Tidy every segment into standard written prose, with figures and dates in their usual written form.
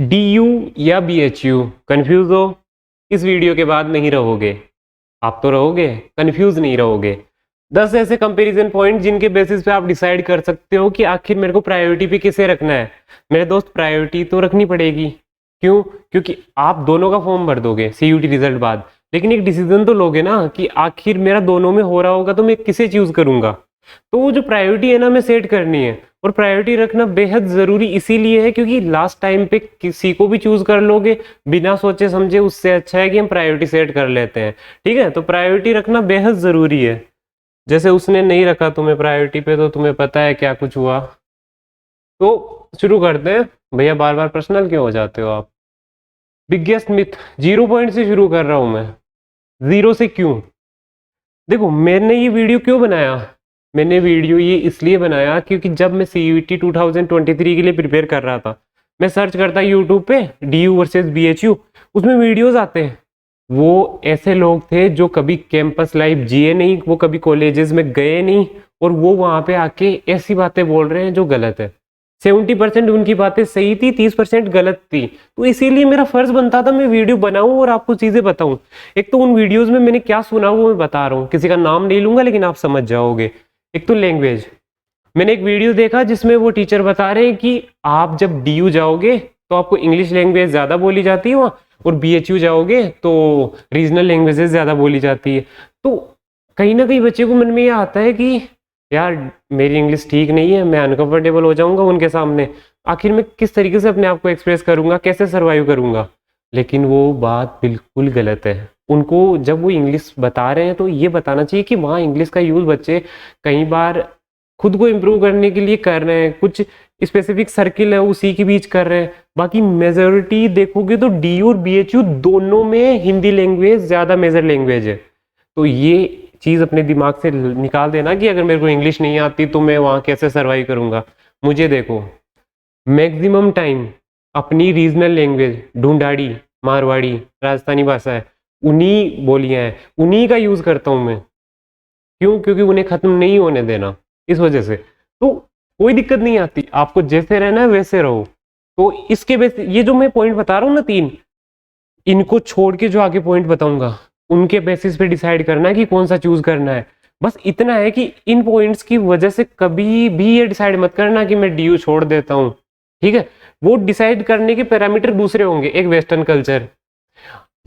DU या BHU, confuse हो? इस वीडियो के बाद नहीं रहोगे। आप तो रहोगे, कंफ्यूज नहीं रहोगे। 10 ऐसे कंपैरिजन पॉइंट जिनके बेसिस पे आप डिसाइड कर सकते हो कि आखिर मेरे को प्रायोरिटी पे किसे रखना है। मेरे दोस्त, प्रायोरिटी तो रखनी पड़ेगी। क्यों? क्योंकि आप दोनों का फॉर्म भर दोगे CUT रिजल्ट बाद, लेकिन एक डिसीजन तो लोगे ना कि आखिर मेरा दोनों में हो रहा होगा तो मैं किसे चूज करूंगा। तो वो जो प्रायोरिटी है ना, मैं सेट करनी है। और प्रायोरिटी रखना बेहद ज़रूरी इसीलिए है क्योंकि लास्ट टाइम पे किसी को भी चूज कर लोगे बिना सोचे समझे, उससे अच्छा है कि हम प्रायोरिटी सेट कर लेते हैं। ठीक है, तो प्रायोरिटी रखना बेहद ज़रूरी है। जैसे उसने नहीं रखा तुम्हें प्रायोरिटी पे, तो तुम्हें पता है क्या कुछ हुआ। तो शुरू करते हैं। भैया बार बार पर्सनल क्यों हो जाते हो आप? बिगेस्ट मिथ, 0 पॉइंट से शुरू कर रहा हूं मैं। 0 से क्यों? देखो, मैंने ये वीडियो क्यों बनाया? मैंने वीडियो ये इसलिए बनाया क्योंकि जब मैं CUT 2023 के लिए प्रिपेयर कर रहा था, मैं सर्च करता यूट्यूब पे DU वर्सेस BHU, उसमें वीडियोस आते हैं। वो ऐसे लोग थे जो कभी कैंपस लाइफ जिए नहीं, वो कभी कॉलेजेस में गए नहीं, और वो वहाँ पे आके ऐसी बातें बोल रहे हैं जो गलत है। 70% उनकी बातें सही थी, 30% गलत थी। तो इसीलिए मेरा फर्ज बनता था मैं वीडियो बनाऊं और आपको चीजें बताऊं। एक तो उन वीडियोस में मैंने क्या सुना वो मैं बता रहा हूँ, किसी का नाम नहीं लूंगा लेकिन आप समझ जाओगे। एक तो लैंग्वेज, मैंने एक वीडियो देखा जिसमें वो टीचर बता रहे हैं कि आप जब DU जाओगे तो आपको इंग्लिश लैंग्वेज ज़्यादा बोली जाती है वहाँ, और BHU जाओगे तो रीजनल लैंग्वेजेस ज़्यादा बोली जाती है। तो कहीं ना कहीं बच्चे को मन में ये आता है कि यार मेरी इंग्लिश ठीक नहीं है, मैं अनकंफर्टेबल हो जाऊंगा उनके सामने, आखिर मैं किस तरीके से अपने आप को एक्सप्रेस करूंगा, कैसे सर्वाइव करूंगा। लेकिन वो बात बिल्कुल गलत है। उनको जब वो इंग्लिश बता रहे हैं तो ये बताना चाहिए कि वहाँ इंग्लिश का यूज़ बच्चे कई बार खुद को इम्प्रूव करने के लिए कर रहे हैं, कुछ स्पेसिफिक सर्किल है उसी के बीच कर रहे हैं। बाकी मेजोरिटी देखोगे तो DU और BHU दोनों में हिंदी लैंग्वेज ज़्यादा मेजर लैंग्वेज है। तो ये चीज़ अपने दिमाग से निकाल देना कि अगर मेरे को इंग्लिश नहीं आती तो मैं वहाँ कैसे सर्वाइव करूँगा। मुझे देखो, मैक्सिमम टाइम अपनी रीजनल लैंग्वेज ढूंढाड़ी, मारवाड़ी, राजस्थानी भाषा है, उन्हीं बोलियां हैं, उन्हीं का यूज़ करता हूँ मैं। क्यों? क्योंकि उन्हें ख़त्म नहीं होने देना, इस वजह से। तो कोई दिक्कत नहीं आती, आपको जैसे रहना है वैसे रहो। तो इसके बेस ये जो मैं पॉइंट बता रहा हूँ ना 3, इनको छोड़ के जो आगे पॉइंट बताऊंगा उनके बेसिस पे डिसाइड करना है कि कौन सा चूज करना है। बस इतना है कि इन पॉइंट्स की वजह से कभी भी ये डिसाइड मत करना कि मैं DU छोड़ देता हूँ। ठीक है, वो डिसाइड करने के पैरामीटर दूसरे होंगे। एक वेस्टर्न कल्चर,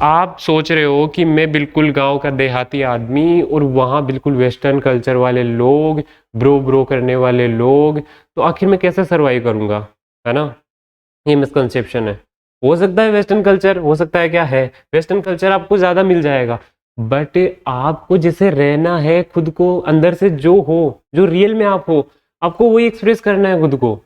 आप सोच रहे हो कि मैं बिल्कुल गांव का देहाती आदमी और वहाँ बिल्कुल वेस्टर्न कल्चर वाले लोग, ब्रो ब्रो करने वाले लोग, तो आखिर मैं कैसे सरवाइव करूंगा, है ना? ये मिसकंसेप्शन है। हो सकता है वेस्टर्न कल्चर, हो सकता है क्या है, वेस्टर्न कल्चर आपको ज़्यादा मिल जाएगा, बट आपको जैसे रहना है खुद को अंदर से, जो हो, जो रियल में आप हो, आपको वही एक्सप्रेस करना है खुद को।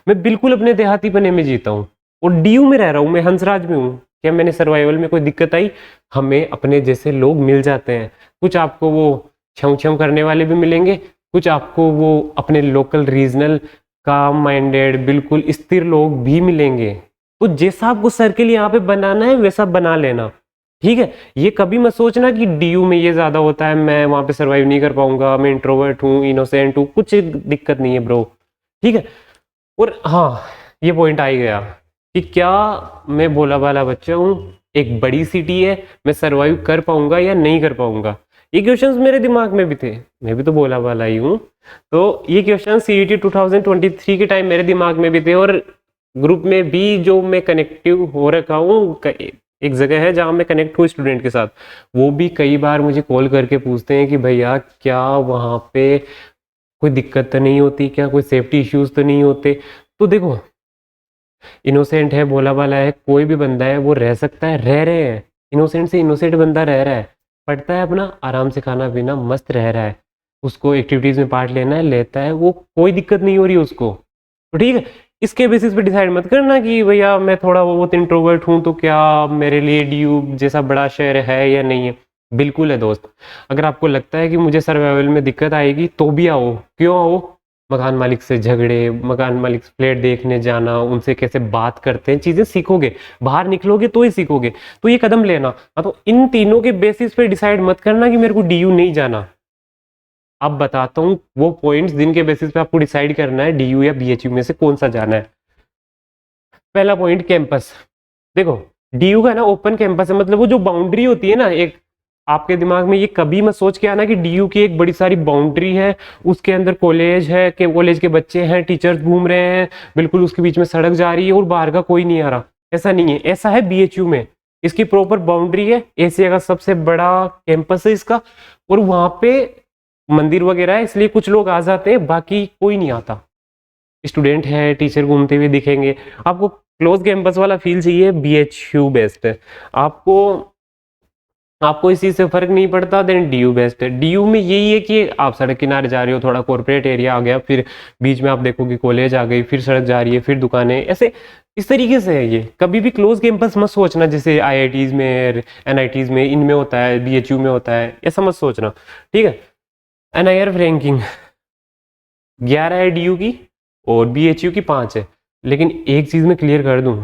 मैं बिल्कुल अपने देहाती पने में जीता हूँ और DU में रह रहा हूँ, मैं हंसराज में हूँ। क्या मैंने सर्वाइवल में कोई दिक्कत आई? हमें अपने जैसे लोग मिल जाते हैं। कुछ आपको वो छम छम करने वाले भी मिलेंगे, कुछ आपको वो अपने लोकल रीजनल काम माइंडेड बिल्कुल स्थिर लोग भी मिलेंगे। तो जैसा आपको सर्किल यहाँ पे बनाना है वैसा बना लेना। ठीक है, ये कभी मत सोचना कि DU में ये ज्यादा होता है, मैं वहां पे सर्वाइव नहीं कर पाऊंगा, मैं इंट्रोवर्ट हूँ, इनोसेंट हूँ, कुछ दिक्कत नहीं है ब्रो। ठीक है, और हाँ, ये पॉइंट आ ही गया कि क्या मैं भोला भाला बच्चा हूँ, एक बड़ी सिटी है, मैं सरवाइव कर पाऊंगा या नहीं कर पाऊंगा। ये क्वेश्चंस मेरे दिमाग में भी थे, मैं भी तो भोला भाला ही हूँ। तो ये क्वेश्चन CUT 2023 के टाइम मेरे दिमाग में भी थे, और ग्रुप में भी जो मैं कनेक्टिव हो रखा हूँ, एक जगह है जहाँ मैं कनेक्ट हूँ स्टूडेंट के साथ, वो भी कई बार मुझे कॉल करके पूछते हैं कि भैया क्या वहाँ पे कोई दिक्कत तो नहीं होती, क्या कोई सेफ्टी इश्यूज तो नहीं होते? तो देखो, इनोसेंट है, भोला भाला है, कोई भी बंदा है वो रह सकता है, रह रहे हैं। इनोसेंट से इनोसेंट बंदा रह रहा है, पढ़ता है अपना आराम से, खाना पीना मस्त रह रहा है, उसको एक्टिविटीज में पार्ट लेना है, लेता है, वो कोई दिक्कत नहीं हो रही उसको। तो ठीक है, इसके बेसिस पे डिसाइड मत करना कि भैया मैं थोड़ा बहुत इंट्रोवर्ट हूँ तो क्या मेरे लिए DU जैसा बड़ा शहर है या नहीं है। बिल्कुल है दोस्त, अगर आपको लगता है कि मुझे सर्वाइवल में दिक्कत आएगी तो भी आओ। क्यों आओ? मकान मालिक से झगड़े, मकान मालिक फ्लैट देखने जाना, उनसे कैसे बात करते हैं, चीजें सीखोगे, बाहर निकलोगे तो ही सीखोगे। तो ये कदम लेना। हाँ, तो इन तीनों के बेसिस पे डिसाइड मत करना कि मेरे को DU नहीं जाना। अब बताता हूँ वो पॉइंट्स जिनके बेसिस पे आपको डिसाइड करना है DU या BHU में से कौन सा जाना है। पहला पॉइंट कैंपस। देखो डीयू का ना ओपन कैंपस है, मतलब वो जो बाउंड्री होती है ना, एक आपके दिमाग में ये कभी मत सोच के आना कि डीयू की एक बड़ी सारी बाउंड्री है, उसके अंदर कॉलेज है, कि कॉलेज के बच्चे हैं, टीचर्स घूम रहे हैं, बिल्कुल उसके बीच में सड़क जा रही है और बाहर का कोई नहीं आ रहा। ऐसा नहीं है, ऐसा है बीएचयू में। इसकी प्रॉपर बाउंड्री है, एशिया का सबसे बड़ा कैंपस है इसका, और वहां पे मंदिर वगैरह है, इसलिए कुछ लोग आ जाते हैं, बाकी कोई नहीं आता। स्टूडेंट है, टीचर घूमते हुए दिखेंगे। आपको क्लोज कैंपस वाला फील चाहिए, बीएचयू बेस्ट है। आपको आपको इस चीज से फर्क नहीं पड़ता, देन डीयू बेस्ट है। डीयू में यही है कि आप सड़क किनारे जा रहे हो, थोड़ा कॉर्पोरेट एरिया आ गया, फिर बीच में आप देखोगे कॉलेज आ गई, फिर सड़क जा रही है, फिर दुकानें, ऐसे इस तरीके से है ये। कभी भी क्लोज कैंपस मत सोचना जैसे आईआईटीज में, एनआईटीज में, इनमें होता है, बीएचयू में होता है, ऐसा मत सोचना, ठीक है। एनआईआरएफ रैंकिंग 11 है डीयू की और बीएचयू की 5 है। लेकिन एक चीज मैं क्लियर कर दूं,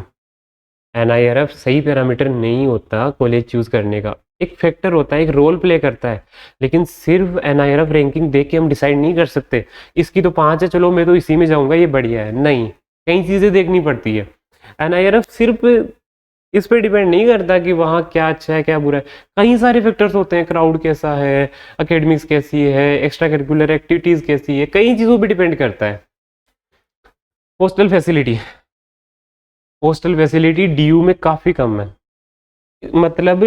एनआईआरएफ सही पैरामीटर नहीं होता कॉलेज चूज करने का। एक फैक्टर होता है, एक रोल प्ले करता है, लेकिन सिर्फ एनआईआरएफ रैंकिंग देख के हम डिसाइड नहीं कर सकते इसकी तो 5 है, चलो मैं तो इसी में जाऊंगा, ये बढ़िया है। नहीं, कई चीजें देखनी पड़ती है। एनआईआरएफ सिर्फ इस पे डिपेंड नहीं करता कि वहाँ क्या अच्छा है क्या बुरा है, कई सारे फैक्टर्स होते हैं, क्राउड कैसा है, एकेडमिक्स कैसी है, एक्स्ट्रा करिकुलर एक्टिविटीज कैसी है, कई चीज़ों पे डिपेंड करता है। Hostel facility, hostel facility DU में काफ़ी कम है, मतलब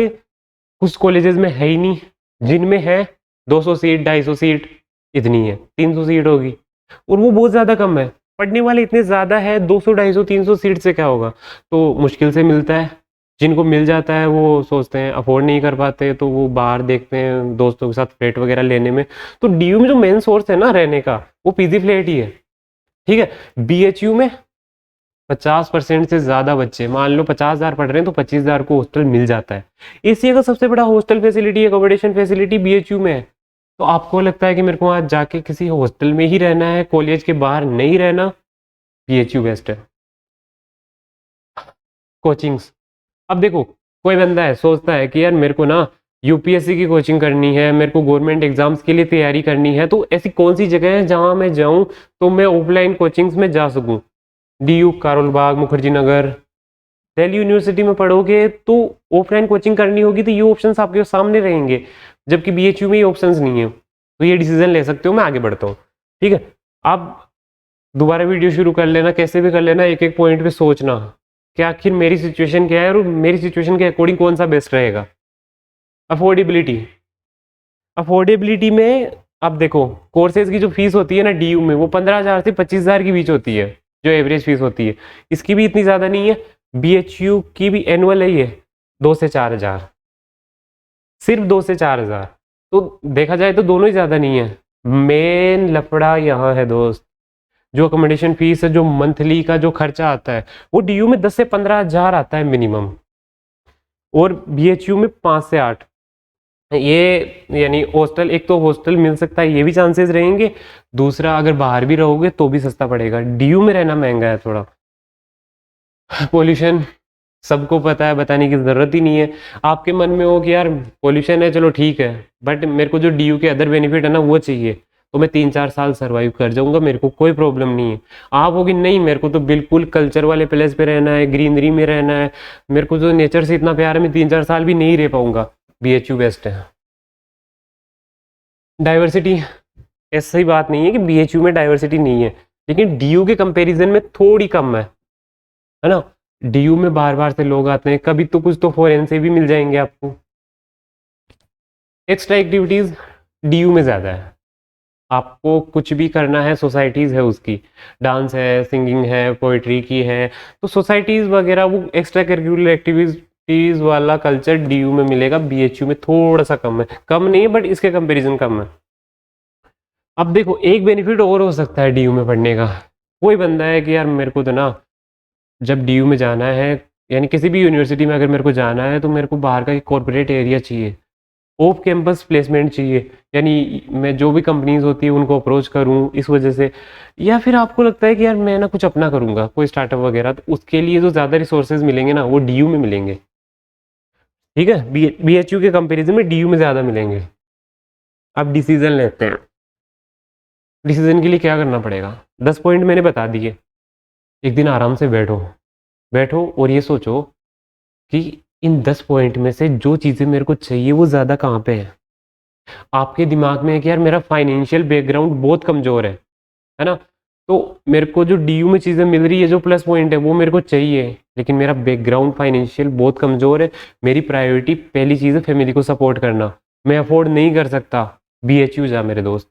कुछ कॉलेजेस में है ही नहीं, जिनमें है 200 सीट, 250 सीट, इतनी है, 300 सीट होगी, और वो बहुत ज़्यादा कम है। पढ़ने वाले इतने ज़्यादा है, 200, 250, 300 सीट से क्या होगा। तो मुश्किल से मिलता है, जिनको मिल जाता है वो सोचते हैं, अफोर्ड नहीं कर पाते तो वो बाहर देखते हैं दोस्तों के साथ फ्लैट वगैरह लेने में। तो डीयू में जो मेन सोर्स है ना रहने का, वो पीजी फ्लैट ही है, ठीक है। बीएचयू में 50% से ज्यादा बच्चे, मान लो 50,000 पढ़ रहे हैं तो 25,000 को हॉस्टल मिल जाता है। एशिया का सबसे बड़ा hostel facility, accommodation facility BHU में है। तो आपको लगता है कि मेरे को वहां जाके किसी हॉस्टल में ही रहना है, कॉलेज के बाहर नहीं रहना, बीएचयू बेस्ट है। कोचिंग्स, अब देखो कोई बंदा है सोचता है कि यार मेरे को ना यूपीएससी की कोचिंग करनी है, मेरे को गवर्नमेंट एग्जाम्स के लिए तैयारी करनी है, तो ऐसी कौन सी जगह है जहां मैं जाऊं तो मैं ऑफलाइन कोचिंग्स में जा सकूं। डीयू, कारोल बाग, मुखर्जी नगर, दिल्ली यूनिवर्सिटी में पढ़ोगे तो ऑफलाइन कोचिंग करनी होगी तो ये ऑप्शंस आपके सामने रहेंगे, जबकि बीएचयू में ये ऑप्शंस नहीं है। तो ये डिसीजन ले सकते हो, मैं आगे बढ़ता हूँ, ठीक है। आप दोबारा वीडियो शुरू कर लेना, कैसे भी कर लेना, एक एक पॉइंट पे सोचना कि आखिर मेरी सिचुएशन क्या है और मेरी सिचुएशन के अकॉर्डिंग कौन सा बेस्ट रहेगा। अफोर्डेबिलिटी, अफोर्डेबिलिटी में अब देखो कोर्सेज की जो फीस होती है ना डीयू में, वो 15,000 से 25,000 के बीच होती है, जो एवरेज फीस होती है। इसकी भी इतनी ज़्यादा नहीं है। बीएचयू की भी एनुअल है ये 2 से 4 हज़ार, सिर्फ 2 से 4 हज़ार। तो देखा जाए तो दोनों ही ज़्यादा नहीं है। मेन लफड़ा यहाँ है दोस्त, जो अकोमोडेशन फीस है, जो मंथली का जो खर्चा आता है, वो डीयू में 10 से 15 हज़ार आता है मिनिमम, और बीएचयू में 5 से 8। ये यानी हॉस्टल, एक तो हॉस्टल मिल सकता है, ये भी चांसेस रहेंगे, दूसरा अगर बाहर भी रहोगे तो भी सस्ता पड़ेगा। डीयू में रहना महंगा है थोड़ा। पोल्यूशन सबको पता है, बताने की ज़रूरत ही नहीं है। आपके मन में हो कि यार पोल्यूशन है, चलो ठीक है, बट मेरे को जो डीयू के अदर बेनिफिट है ना वो चाहिए, तो मैं 3-4 साल सर्वाइव कर जाऊंगा, मेरे को कोई प्रॉब्लम नहीं है। आप होगी नहीं, मेरे को तो बिल्कुल कल्चर वाले प्लेस पे रहना है, ग्रीनरी में रहना है, मेरे को जो नेचर से इतना प्यार है, मैं 3-4 साल भी नहीं रह पाऊंगा, बीएचयू बेस्ट है। डाइवर्सिटी, ऐसी बात नहीं है कि बीएचयू में डाइवर्सिटी नहीं है, लेकिन डीयू के कंपैरिजन में थोड़ी कम है ना। डीयू में बार बार से लोग आते हैं, कभी तो कुछ तो फॉरेन से भी मिल जाएंगे आपको। एक्स्ट्रा एक्टिविटीज डीयू में ज़्यादा है, आपको कुछ भी करना है, सोसाइटीज़ है उसकी, डांस है, सिंगिंग है, पोइट्री की है, तो सोसाइटीज़ वगैरह वो एक्स्ट्रा करिकुलर एक्टिविटीज़ वाला कल्चर डीयू में मिलेगा, बीएचयू में थोड़ा सा कम है, कम नहीं है बट इसके कंपैरिजन कम है। अब देखो एक बेनिफिट और हो सकता है डीयू में पढ़ने का, कोई बंदा है कि यार मेरे को तो ना जब डीयू में जाना है, यानी किसी भी यूनिवर्सिटी में अगर मेरे को जाना है तो मेरे को बाहर का एक कॉर्पोरेट एरिया चाहिए, ऑफ कैंपस प्लेसमेंट चाहिए, यानी मैं जो भी कंपनीज होती है उनको अप्रोच करूं इस वजह से। या फिर आपको लगता है कि यार मैं ना कुछ अपना करूंगा, कोई स्टार्टअप वगैरह, तो उसके लिए जो ज़्यादा रिसोर्सेज मिलेंगे ना वो डीयू में मिलेंगे, ठीक है। बीएचयू के कंपेरिजन में डीयू में ज़्यादा मिलेंगे। अब डिसीजन लेते हैं, डिसीजन के लिए क्या करना पड़ेगा, 10 पॉइंट मैंने बता दिए। एक दिन आराम से बैठो, बैठो और ये सोचो कि इन 10 पॉइंट में से जो चीज़ें मेरे को चाहिए वो ज़्यादा कहाँ पे है। आपके दिमाग में है कि यार मेरा फाइनेंशियल बैकग्राउंड बहुत कमज़ोर है ना? तो मेरे को जो डीयू में चीज़ें मिल रही है, जो प्लस पॉइंट है वो मेरे को चाहिए, लेकिन मेरा बैकग्राउंड फाइनेंशियल बहुत कमज़ोर है। मेरी प्रायोरिटी पहली चीज़ है फैमिली को सपोर्ट करना, मैं अफोर्ड नहीं कर सकता। बीएचयू जा मेरे दोस्त।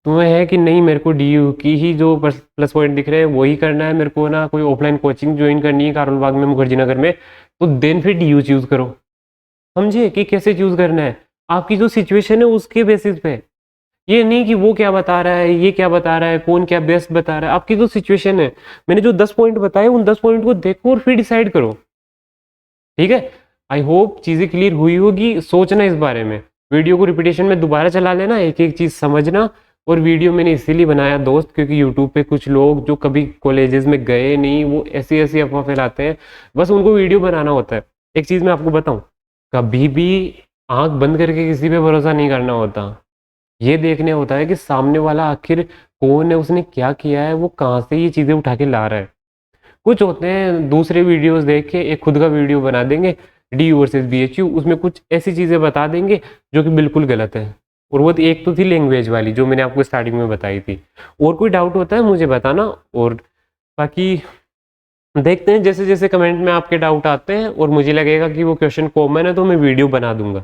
तुम्हें है कि नहीं मेरे को डीयू की ही जो प्लस पॉइंट दिख रहे हैं वही करना है, मेरे को ना कोई ऑफलाइन कोचिंग ज्वाइन करनी है कारोल बाग में, मुखर्जी नगर में, तो देन फिर डीयू चूज़ करो। समझे कि कैसे चूज़ करना है? आपकी जो सिचुएशन है उसके बेसिस पे। ये नहीं कि वो क्या बता रहा है, ये क्या बता रहा है, कौन क्या बेस्ट बता रहा है। आपकी जो सिचुएशन है, मैंने जो 10 पॉइंट बताए उन 10 पॉइंट को देखो और फिर डिसाइड करो। ठीक है? आई होप चीज़ें क्लियर हुई होगी। सोचना इस बारे में, वीडियो को रिपीटेशन में दोबारा चला लेना, एक एक चीज़ समझना। और वीडियो मैंने इसीलिए बनाया दोस्त, क्योंकि यूट्यूब पे कुछ लोग जो कभी कॉलेजेस में गए नहीं, वो ऐसी ऐसी अफवाह फैलाते हैं, बस उनको वीडियो बनाना होता है। एक चीज़ मैं आपको बताऊं, कभी भी आंख बंद करके किसी पे भरोसा नहीं करना होता। ये देखने होता है कि सामने वाला आखिर कौन है, उसने क्या किया है, वो कहाँ से ये चीज़ें उठा के ला रहा है। कुछ होते हैं दूसरे वीडियोस देख के एक खुद का वीडियो बना देंगे, डी वर्सेस बीएचयू, उसमें कुछ ऐसी चीज़ें बता देंगे जो कि बिल्कुल गलत है। और वो एक तो थी लैंग्वेज वाली जो मैंने आपको स्टार्टिंग में बताई थी। और कोई डाउट होता है मुझे बताना, और बाकी देखते हैं जैसे जैसे कमेंट में आपके डाउट आते हैं और मुझे लगेगा कि वो क्वेश्चन कॉमन है तो मैं वीडियो बना दूंगा।